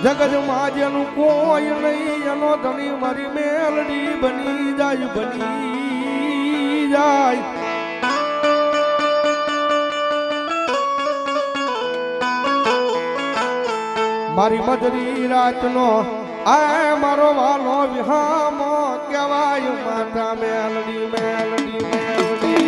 જગતમાં જેનું કોઈ નહીં એનો ધણી મારી મેલડી બની જાય મારી મધરી રાતનો આ મારો વાલો વિહામો કહેવાય માતા મેલડી મેલડી મેલડી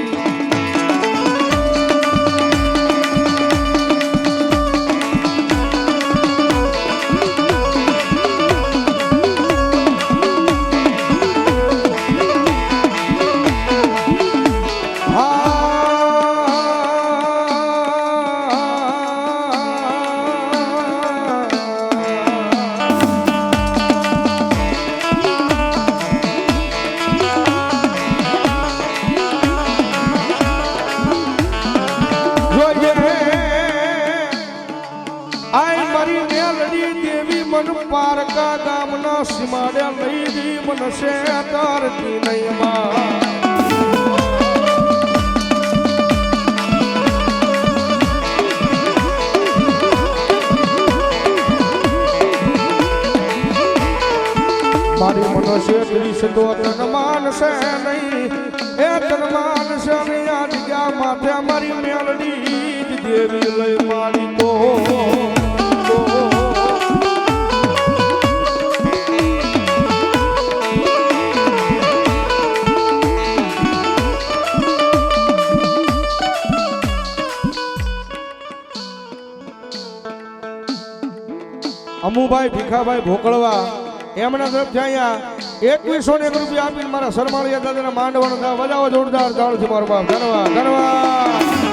પારકા ગામના સીમાડે લઈ દી મનસે તારતી નહીં મારી મનસે ત્રીસ તો તન માનસે નહીં એ તન માનસે નહીં આ જગ્યા માથે મારી મેલડી દેવી લઈ મારી તો અમુભાઈ ભીખાભાઈ ભોકળવા એમના તરફથી અહીંયા 2101 રૂપિયા આપીને મારા સરમાળિયા દાદાના માંડવાનો વજાવો જોરદાર તાળથી મારો બાપ ધન્યવાદ ધન્યવાદ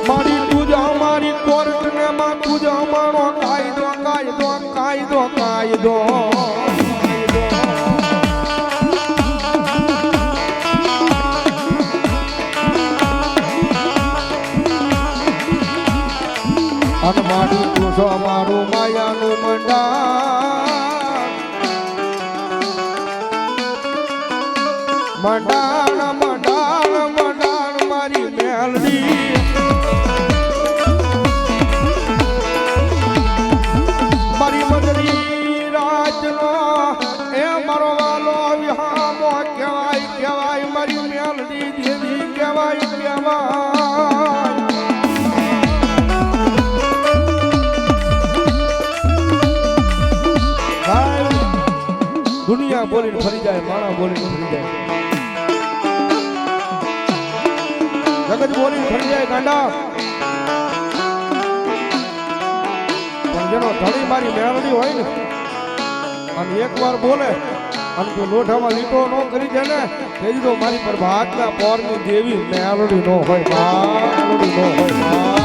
મારી પૂજા મારી કોર્ટ ને માં પૂજા મારો કાયદો કાયદો કાયદો કાયદો અન મારું પૂછો મારું માયાનું મંડાણ મંડાણ મંડાણ મારી મેલડી મારી મદરી રાજનો એ મારો વાલો વિહામો કહેવાય કહેવાય મારી મેલડી દેવી કહેવાય કહેવાય દુનિયા બોલીને ફરી જાય માણા બોલીને ફરી જાય જગત બોલીને ફરી જાય ગાંડા પણ જેનો ધણી મારી મેલડી હોય ને અને એકવાર બોલે અને જો લોઢામાં લીટો ન કરી દે ને તેથી તો મારી પર ભાગના પોરની દેવી મેલડી ન હોય મેલડી ન હોય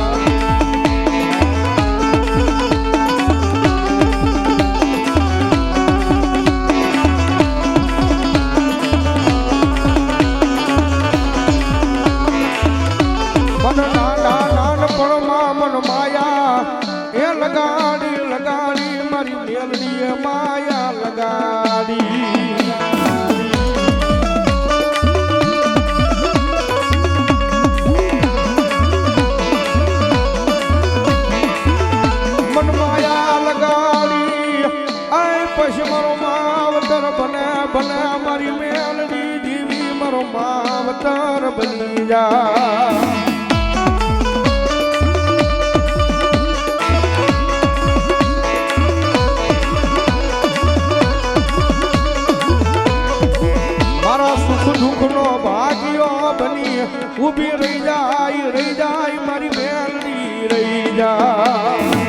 લગાડી લગાડી મારી મેલડી માયા લગાડી મન માયા લગાડી આય પછી મારો માવતર બને બને મારી મેલડી દેવી મારો માવતર બની જા દુઃખનો ભાગ્યો બની ઊભી રહી જાય મારી મેલડી રહી જાય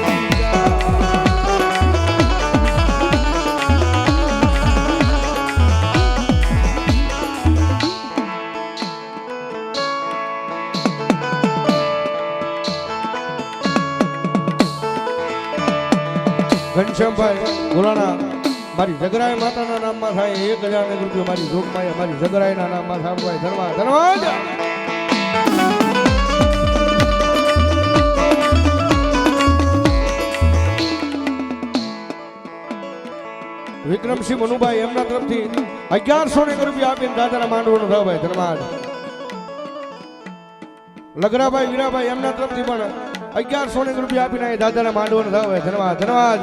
ઘનશ્યામભાઈ ગોરાણા મારી જગરાય માતાના નામમાં થાય 1000 રૂપિયા મારી જોગમાયા મારી જગરાયના નામમાં થાય ધન્યવાદ ધન્યવાદ વિક્રમસિંહ મનુભાઈ એમના તરફથી 1100 રૂપિયા આપીને દાદાના માંડવાનો થાવ ભાઈ ધન્યવાદ. લગરાભાઈ વીરાભાઈ એમના તરફથી પણ 1100 રૂપિયા આપીને દાદાના માંડવાનો થાવ ભાઈ ધન્યવાદ ધન્યવાદ.